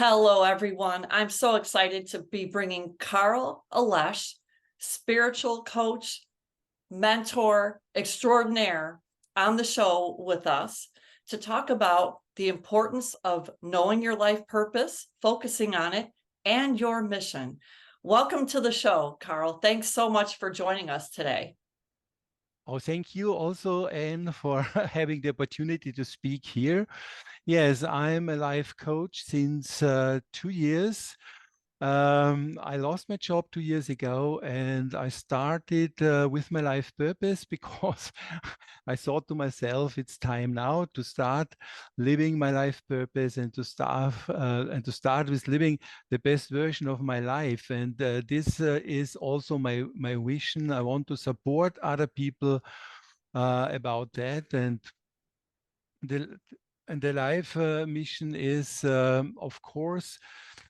Hello, everyone. I'm so excited to be bringing Karl Allesch, spiritual coach, mentor extraordinaire, on the show with us to talk about the importance of knowing your life purpose, focusing on it, and your mission. Welcome to the show, Karl. Thanks so much for joining us today. Oh, thank you also, Anne, for having the opportunity to speak here. Yes, I'm a life coach since 2 years. I lost my job 2 years ago, and I started with my life purpose because I thought to myself, it's time now to start living my life purpose and to start with living the best version of my life. And this is also my vision. I want to support other people about that, the the life mission is, of course.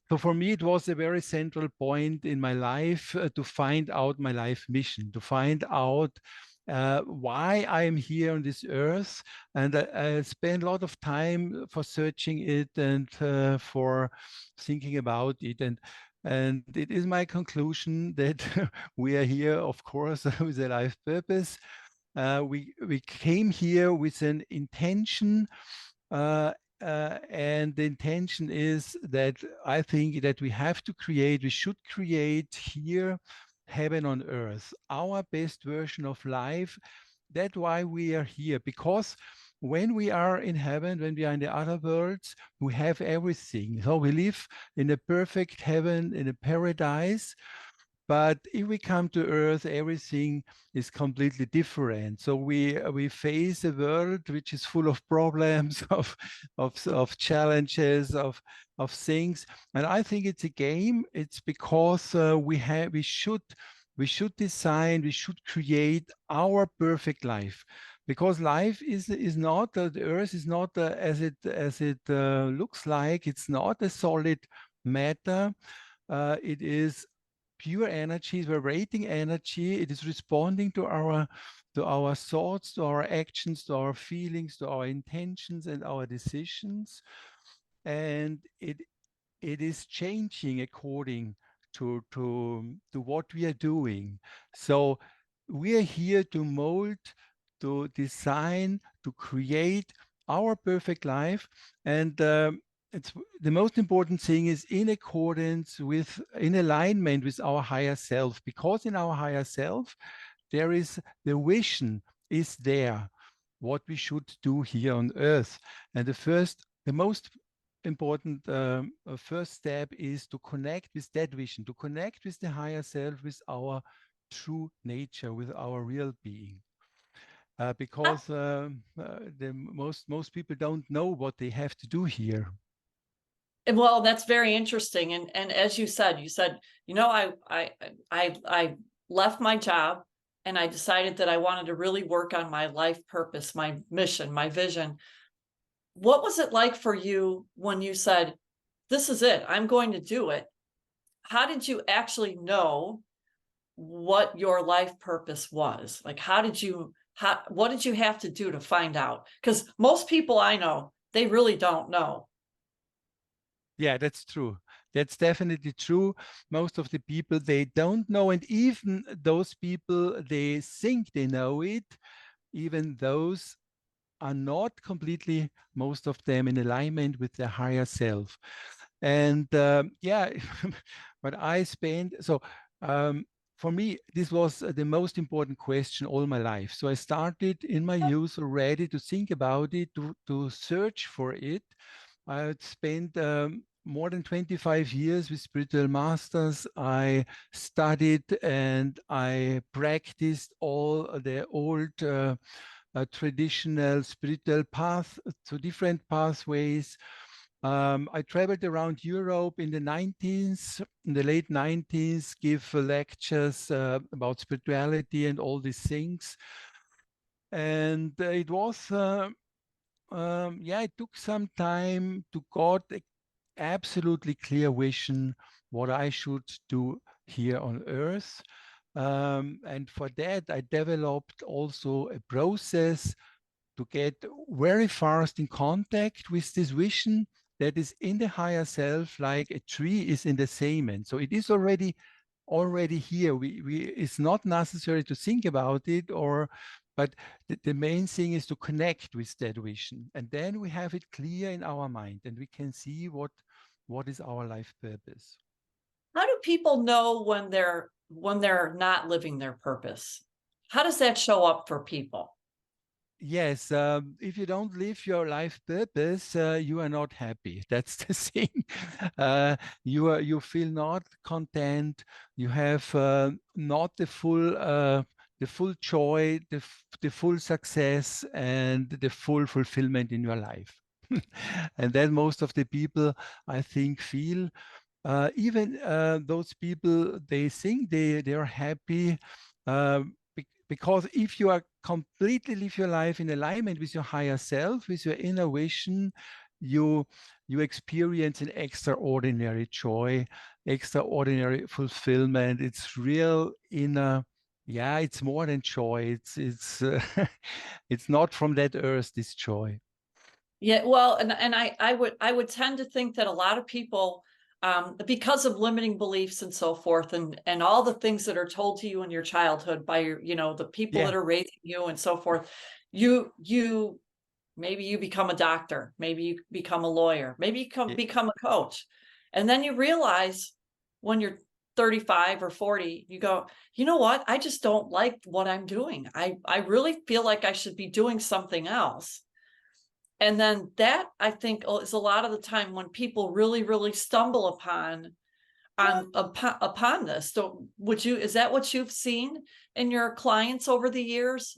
So for me, it was a very central point in my life to find out my life mission, to find out why I am here on this earth. And I spent a lot of time for searching it and for thinking about it. And it is my conclusion that we are here, of course, with a life purpose. We came here with an intention, and the intention is that I think that we should create here heaven on earth, our best version of life. That's why we are here, because when we are in heaven, when we are in the other worlds, we have everything. So we live in a perfect heaven, in a paradise. But if we come to Earth, everything is completely different. So we face a world which is full of problems, of challenges, of things. And I think it's a game. It's because we should design, we should create our perfect life. Because life is not the Earth is not as it looks like. It's not a solid matter. It is pure energy, vibrating energy. It is responding to our thoughts, to our actions, to our feelings, to our intentions and our decisions. And it is changing according to what we are doing. So we are here to mold, to design, to create our perfect life. And it's the most important thing is in alignment with our higher self, because in our higher self there is the vision is there, what we should do here on earth. And the most important first step is to connect with that vision, to connect with the higher self, with our true nature, with our real being. Because the most people don't know what they have to do here. Well, that's very interesting. And as you said, I left my job and I decided that I wanted to really work on my life purpose, my mission, my vision. What was it like for you when you said, this is it, I'm going to do it? How did you actually know what your life purpose was? Like, what did you have to do to find out? Because most people I know, they really don't know. Yeah, that's true. That's definitely true. Most of the people, they don't know. And even those people, they think they know it. Even those are not completely, most of them, in alignment with their higher self. And yeah, but I spent, so for me, this was the most important question all my life. So I started in my youth already to think about it, to search for it. I had spent more than 25 years with spiritual masters. I studied and I practiced all the old traditional spiritual path, to different pathways. I traveled around Europe in the late 90s, give lectures about spirituality and all these things. And it was, yeah, it took some time to got a absolutely clear vision what I should do here on earth. And for that, I developed also a process to get very fast in contact with this vision that is in the higher self, like a tree is in the cement. So it is already here. It's not necessary to think about it, but the main thing is to connect with that vision, and then we have it clear in our mind, and we can see what is our life purpose. How do people know when they're not living their purpose? How does that show up for people? Yes, if you don't live your life purpose, you are not happy. That's the thing. You feel not content. You have not the full joy, the full success, and the full fulfillment in your life. And then most of the people, I think, feel even those people, they think they are happy, because if you are completely live your life in alignment with your higher self, with your inner vision, you you experience an extraordinary joy, extraordinary fulfillment. It's real inner. Yeah, it's more than joy. It's it's not from that earth, this joy. Yeah, well, and I would tend to think that a lot of people, because of limiting beliefs and so forth, and all the things that are told to you in your childhood by your, the people Yeah, that are raising you and so forth, you maybe you become a doctor, maybe you become a lawyer, maybe you yeah, become a coach, and then you realize when you're 35 or 40, you go, you know what? I just don't like what I'm doing. I really feel like I should be doing something else. And then that, I think, is a lot of the time when people really, really stumble upon this. So is that what you've seen in your clients over the years?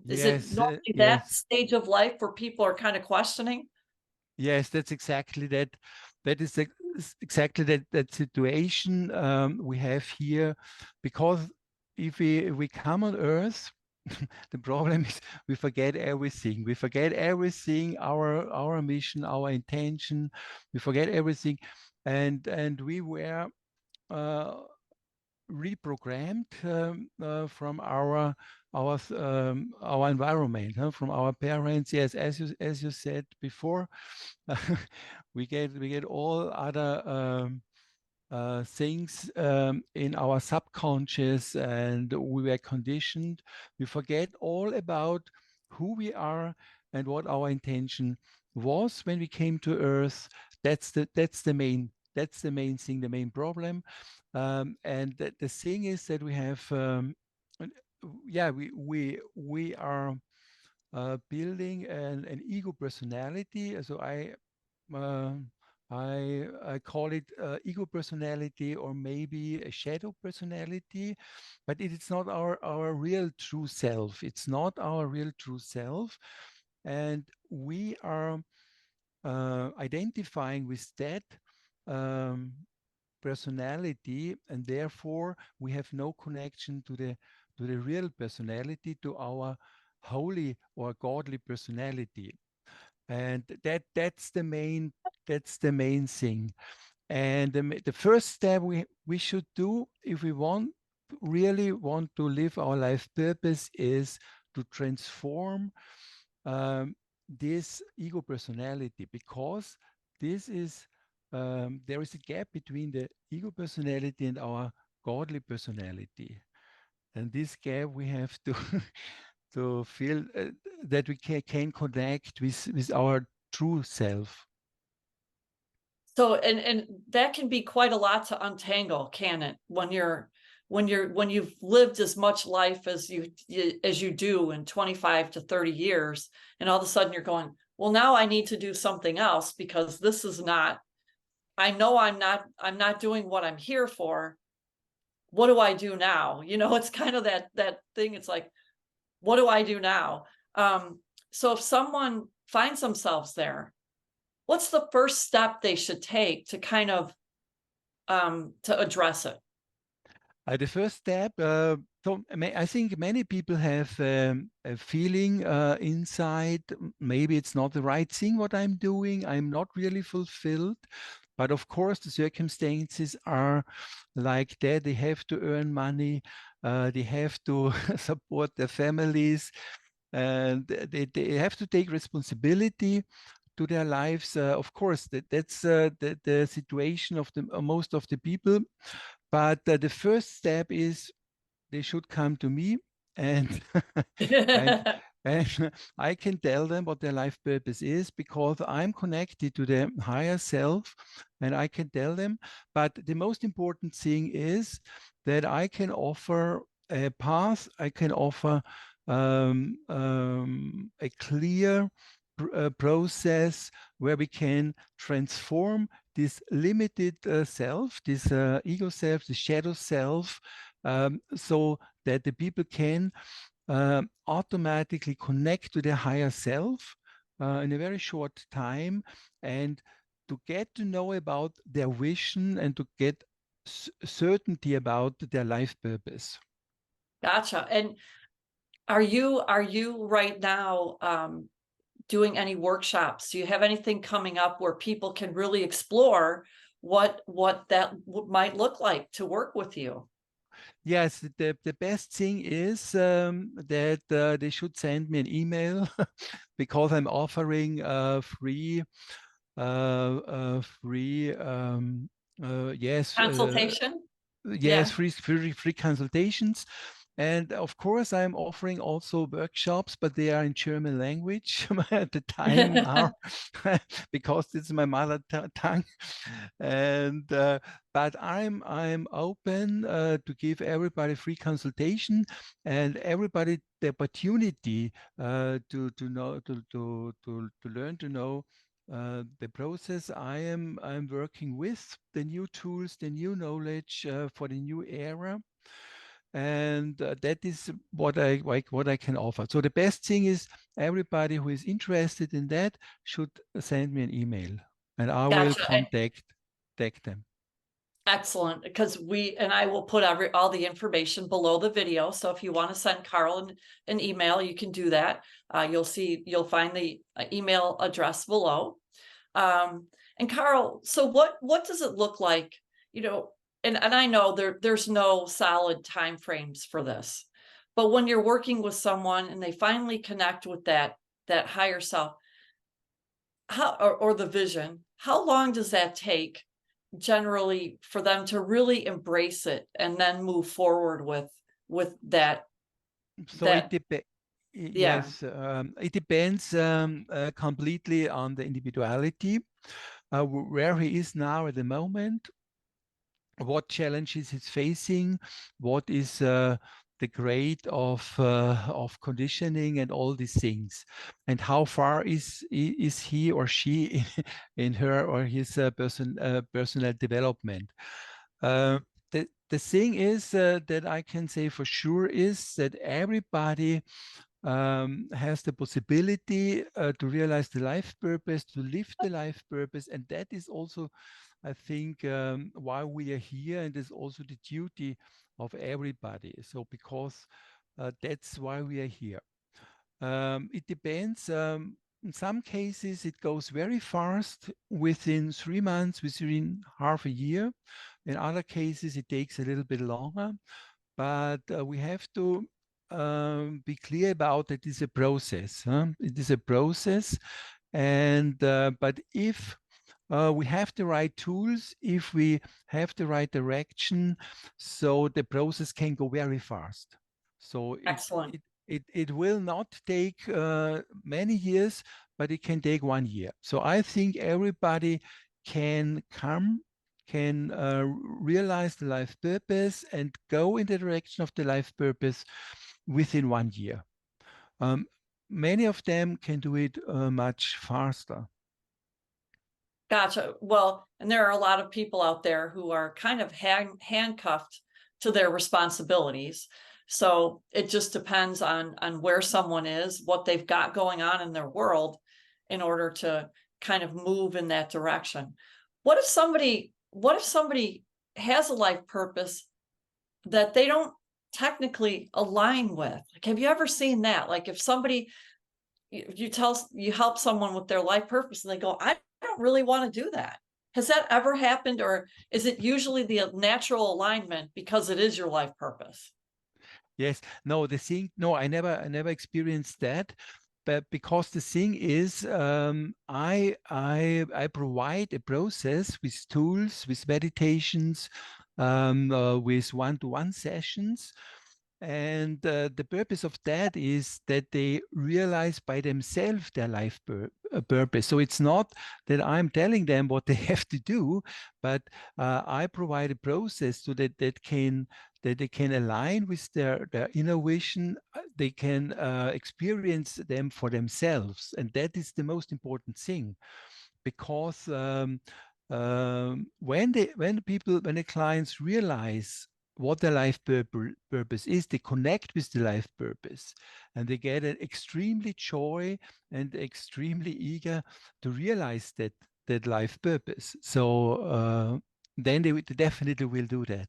Is it yes, normally that yes. stage of life where people are kind of questioning? Yes, that's exactly that. That is exactly that situation we have here, because if we come on Earth, the problem is we forget everything. We forget everything, our mission, our intention. We forget everything, and we were uh, reprogrammed from our environment, huh, from our parents. Yes, as you said before, we get all other things in our subconscious, and we were conditioned. We forget all about who we are and what our intention was when we came to Earth. That's the main thing, the main problem. And the thing is that we have, yeah, we are building an ego personality. So uh, I call it ego personality, or maybe a shadow personality, but it is not our real true self. It's not our real true self, and we are identifying with that um, personality, and therefore we have no connection to the real personality, to our holy or godly personality. And that's the main thing. And the first step we should do, if we really want to live our life purpose, is to transform um, this ego personality, because this is there is a gap between the ego personality and our godly personality, and this gap we have to to feel that we can connect with our true self. So, and that can be quite a lot to untangle, can it? When you've lived as much life as you do in 25 to 30 years, and all of a sudden you're going, well, now I need to do something else because this is not, I know I'm not doing what I'm here for. What do I do now? It's kind of that thing. It's like, what do I do now? So if someone finds themselves there, what's the first step they should take to kind of to address it? The first step, I think many people have a feeling inside, maybe it's not the right thing what I'm doing, I'm not really fulfilled. But of course, the circumstances are like that. They have to earn money, they have to support their families, and they have to take responsibility to their lives. Of course, that's the situation of the most of the people. But the first step is they should come to me, and and and I can tell them what their life purpose is, because I'm connected to the higher self, and I can tell them. But the most important thing is that I can offer a path. I can offer a clear process where we can transform this limited self, this ego self, the shadow self, so that the people can automatically connect to their higher self in a very short time, and to get to know about their vision, and to get certainty about their life purpose. Gotcha. And are you right now doing any workshops? Do you have anything coming up where people can really explore what that might look like to work with you? Yes, the best thing is that they should send me an email because I'm offering free yes Consultation? yes, Yeah. free consultations. And of course, I'm offering also workshops, but they are in German language at the time are because it's my mother tongue. And but I'm open to give everybody free consultation, and everybody the opportunity to know to learn to know the process I'm working with, the new tools, the new knowledge for the new era, and that is what I like, what I can offer. So the best thing is everybody who is interested in that should send me an email, and I will Gotcha. contact them. Excellent, because we and I will put all the information below the video. So if you want to send Carl an email, you can do that. You'll find the email address below. And Carl, so what does it look like? You know, and I know there's no solid time frames for this, but when you're working with someone and they finally connect with that higher self, how or the vision, how long does that take generally for them to really embrace it and then move forward with that So it that depends. yeah, Yes, it depends completely on the individuality, where he is now at the moment, what challenges he's facing, what is the grade of conditioning and all these things, and how far is he or she in her or his personal development. Uh, the thing is that I can say for sure is that everybody has the possibility to realize the life purpose, to live the life purpose, and that is also, I think, why we are here, and is also the duty of everybody. So because that's why we are here. It depends. In some cases, it goes very fast, within 3 months, within half a year. In other cases, it takes a little bit longer. But we have to be clear about it is a process. Huh? It is a process, and but if we have the right tools, if we have the right direction, so the process can go very fast. So excellent. it will not take many years, but it can take 1 year. So I think everybody can come, can realize the life purpose and go in the direction of the life purpose within 1 year. Um, Many of them can do it much faster. Gotcha. Well, and there are a lot of people out there who are kind of handcuffed to their responsibilities. So it just depends on where someone is, what they've got going on in their world in order to kind of move in that direction. What if somebody has a life purpose that they don't technically align with? Like, have you ever seen that? Like if somebody you help someone with their life purpose and they go, I don't really want to do that. Has that ever happened, or is it usually the natural alignment because it is your life purpose? Yes, no, the thing, no, I never experienced that. but because the thing is, I provide a process with tools, with meditations, with one-to-one sessions. And the purpose of that is that they realize by themselves their life purpose. So it's not that I'm telling them what they have to do, but I provide a process so that they can align with their inner vision. They can experience them for themselves, and that is the most important thing, because when the clients realize what their life purpose is, they connect with the life purpose, and they get an extremely joy and extremely eager to realize that life purpose. So then they definitely will do that.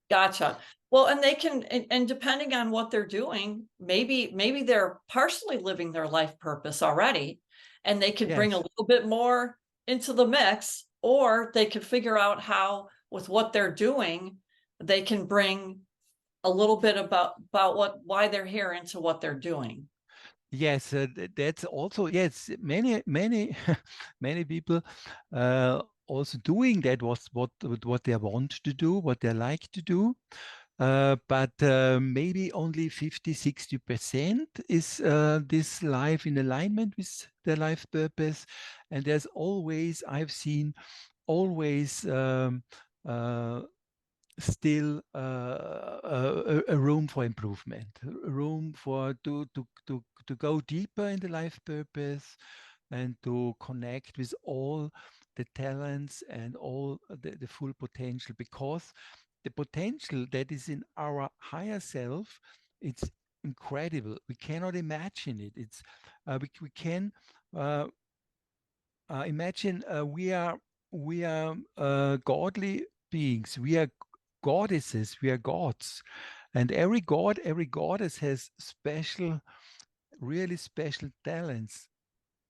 Gotcha. Well, and they can, and depending on what they're doing, maybe they're partially living their life purpose already, and they could bring a Yes. little bit more into the mix, or they could figure out how, with what they're doing, they can bring a little bit about why they're here into what they're doing. Yes, that's also, yes, many many people also doing that, was what they want to do, what they like to do. But maybe only 50-60% is this life in alignment with their life purpose. And there's always, I've seen always still a room for improvement, a room for to go deeper in the life purpose, and to connect with all the talents and all the full potential, because the potential that is in our higher self, it's incredible. We cannot imagine it. It's we can uh, imagine we are godly beings. We are goddesses. We are gods, and every god, every goddess has special, really special talents,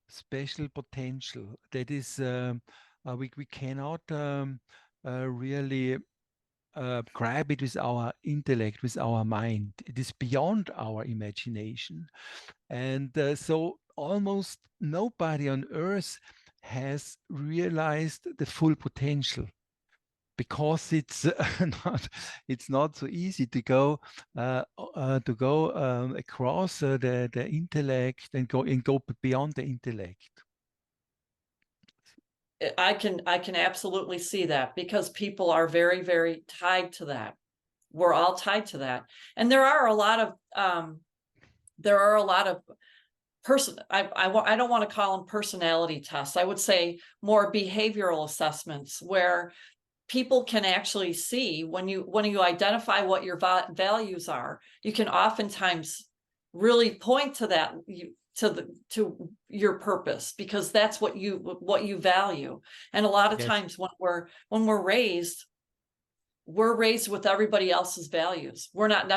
special potential. That is, we cannot really grab it with our intellect, with our mind. It is beyond our imagination. And so almost nobody on earth has realized the full potential, because it's it's not so easy to go across the intellect, and go beyond the intellect. I can absolutely see that, because people are very tied to that. We're all tied to that, and there are a lot of I don't want to call them personality tests. I would say more behavioral assessments, where people can actually see, when you identify what your values are, you can oftentimes really point to that, to your purpose, because that's what you value. And a lot of Yes. times when we're raised with everybody else's values. We're not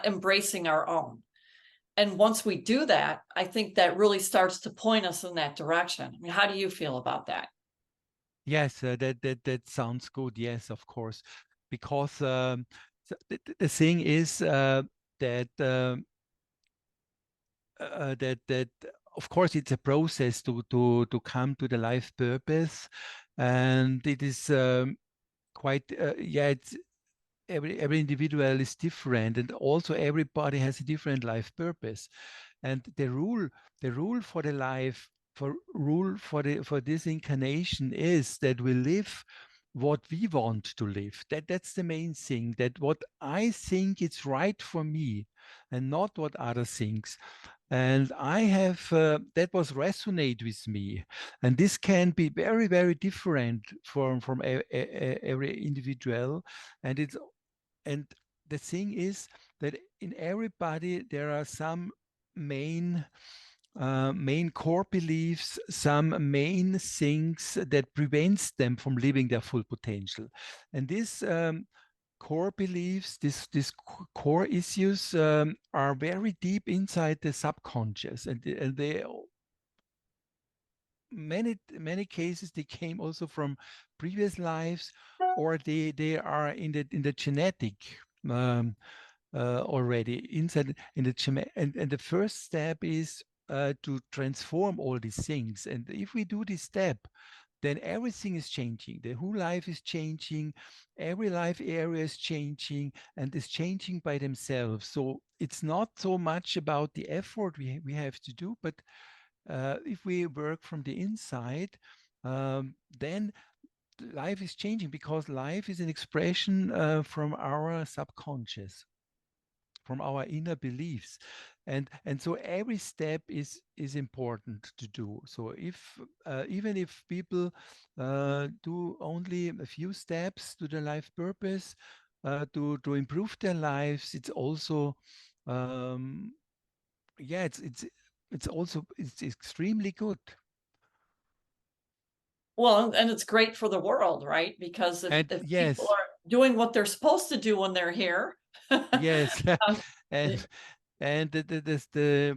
embracing our own. And once we do that, I think that really starts to point us in that direction. I mean, how do you feel about that? Yes, that sounds good. Yes, of course, because the thing is that that of course it's a process to come to the life purpose, and it is quite yeah. It's every individual is different, and also everybody has a different life purpose. And the rule for the life, for rule for this incarnation, is that we live what we want to live. That's the main thing, that what I think is right for me, and not what other thinks. And I have that was resonate with me, and this can be very different from every individual. And it's and the thing is that in everybody there are some main main core beliefs, some main things that prevents them from living their full potential. And this core beliefs, these core issues are very deep inside the subconscious, and they many cases they came also from previous lives, or they are in the genetic. Um, already inside in the and the first step is to transform all these things. And if we do this step, then everything is changing. The whole life is changing, every life area is changing, and is changing by themselves. So it's not so much about the effort we have to do, but if we work from the inside, then life is changing, because life is an expression from our subconscious, from our inner beliefs, and so every step is important to do. So if even if people do only a few steps to their life purpose, to improve their lives, it's also yeah, it's also it's extremely good. Well, and it's great for the world, right? Because And if people yes, are doing what they're supposed to do when they're here, yes, um, and it- and the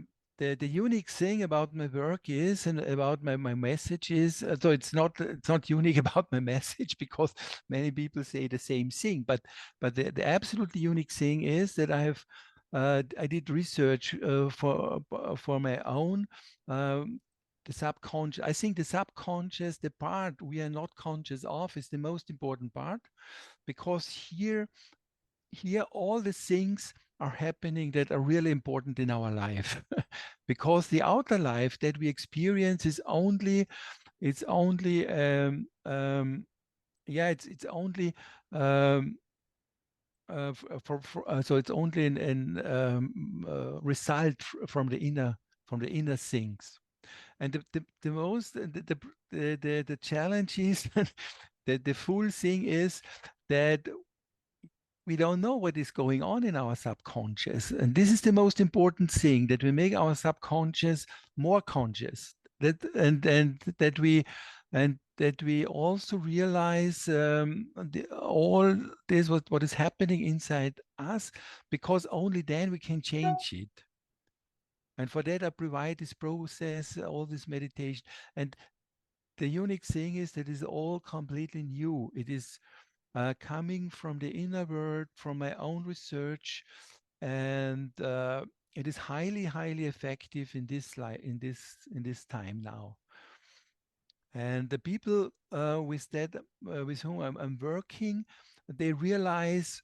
unique thing about my work is, and about my message is, so it's not unique about my message, because many people say the same thing, but the absolutely unique thing is that I did research for my own, the subconscious. I think the subconscious, the part we are not conscious of, is the most important part, because here all the things are happening that are really important in our life. Because the outer life that we experience is only, it's only yeah, it's only so it's only an result from the inner things. And the most the challenge is that the full thing is that we don't know what is going on in our subconscious. And this is the most important thing, that we make our subconscious more conscious. And that we also realize all this what is happening inside us, because only then we can change it. And for that I provide this process, all this meditation. And the unique thing is that it's all completely new. It is coming from the inner world, from my own research, and it is highly, highly effective in this in this time now. And the people with whom I'm working, they realize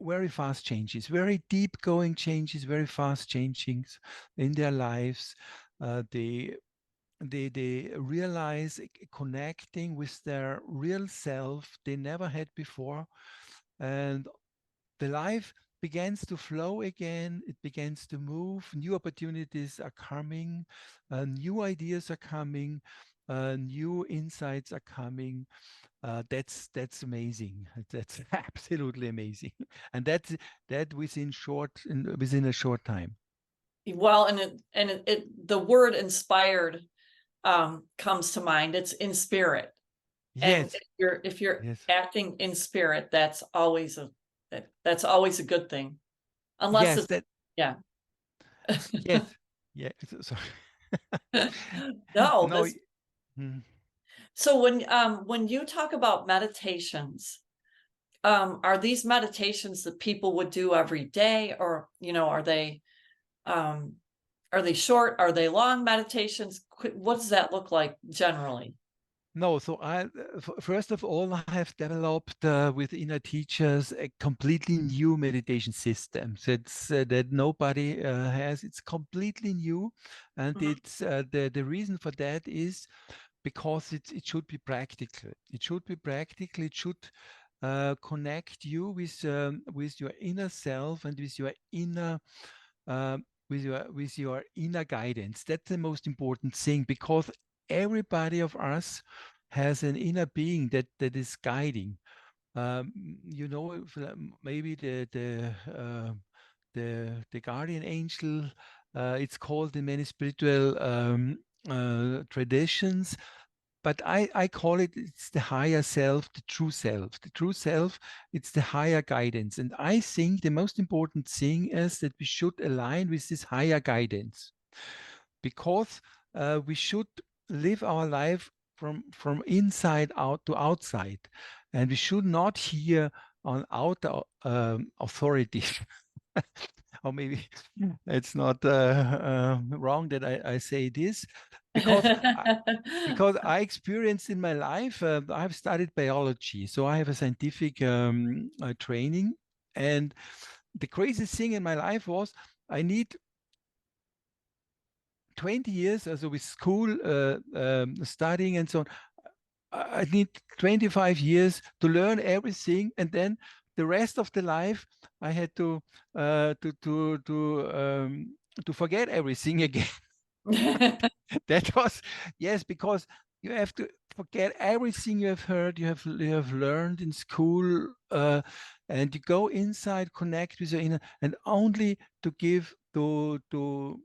very fast changes, very deep going changes, very fast changes in their lives. They they realize connecting with their real self they never had before, and the life begins to flow again. It begins to move. New opportunities are coming, new ideas are coming, new insights are coming. That's amazing. That's absolutely amazing, and that within a short time. well, and the word inspired comes to mind. It's in spirit. And Yes, if you're yes, acting in spirit, that's always a good thing. Unless yes. it's That yeah. yes, yeah. Sorry. No, No. this mm, so when you talk about meditations, are these meditations that people would do every day, or um are they short? Are they long meditations? What does that look like generally? No, so first of all, I have developed with inner teachers a completely new meditation system. So it's that nobody has. It's completely new, and Mhm. it's the reason for that is because it should be practical. It should be practical. It should connect you with your inner self and uh, with your inner guidance. That's the most important thing, because everybody of us has an inner being that is guiding. You know, maybe the guardian angel. It's called in many spiritual traditions, but I call it, it's the higher self, the true self. The true self, it's the higher guidance. And I think the most important thing is that we should align with this higher guidance, because we should live our life from inside out to outside. And we should not hear on outer authority. or maybe it's not wrong that I say this, because because I experienced in my life, I've studied biology, so I have a scientific training. And the craziest thing in my life was I need 20 years, also with school, studying and so on. I need 25 years to learn everything, and then the rest of the life I had to forget everything again. That was, yes, because you have to forget everything you have heard, you have learned in school, and you go inside, connect with your inner, and only to give to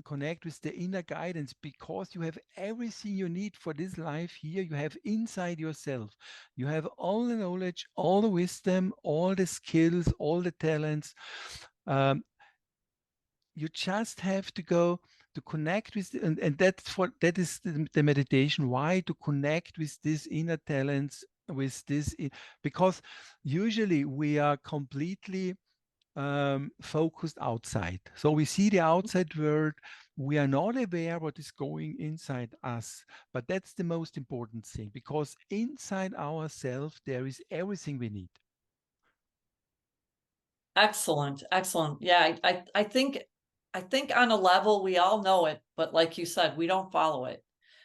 connect with the inner guidance, because you have everything you need for this life here. You have inside yourself. You have all the knowledge, all the wisdom, all the skills, all the talents. Um, you just have to go to connect with and that is the meditation. Why? To connect with these inner talents, with this, because usually we are completely focused outside. So we see the outside world. We are not aware what is going inside us. But that's the most important thing, because inside ourselves there is everything we need. Excellent, excellent. Yeah, I think on a level we all know it, but like you said, we don't follow it.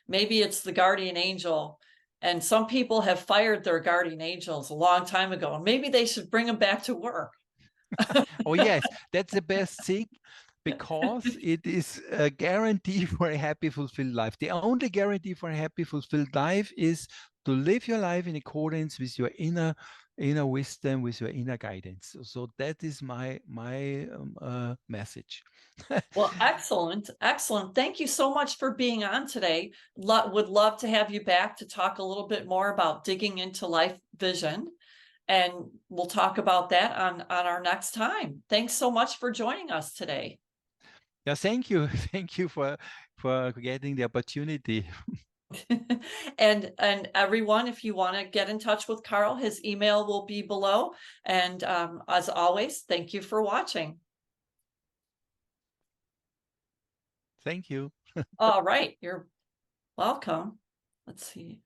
Maybe it's the guardian angel, and some people have fired their guardian angels a long time ago, and maybe they should bring them back to work. Oh yes, that's the best thing, because it is a guarantee for a happy, fulfilled life. The only guarantee for a happy, fulfilled life is to live your life in accordance with your inner wisdom, with your inner guidance. So that is my message. Well, excellent, excellent. Thank you so much for being on today. Would love to have you back to talk a little bit more about digging into life vision, and we'll talk about that on our next time. Thanks so much for joining us today. Yeah, thank you, thank you for getting the opportunity. And everyone, if you want to get in touch with Karl, his email will be below. And as always, thank you for watching. Thank you. All right, you're welcome. Let's see.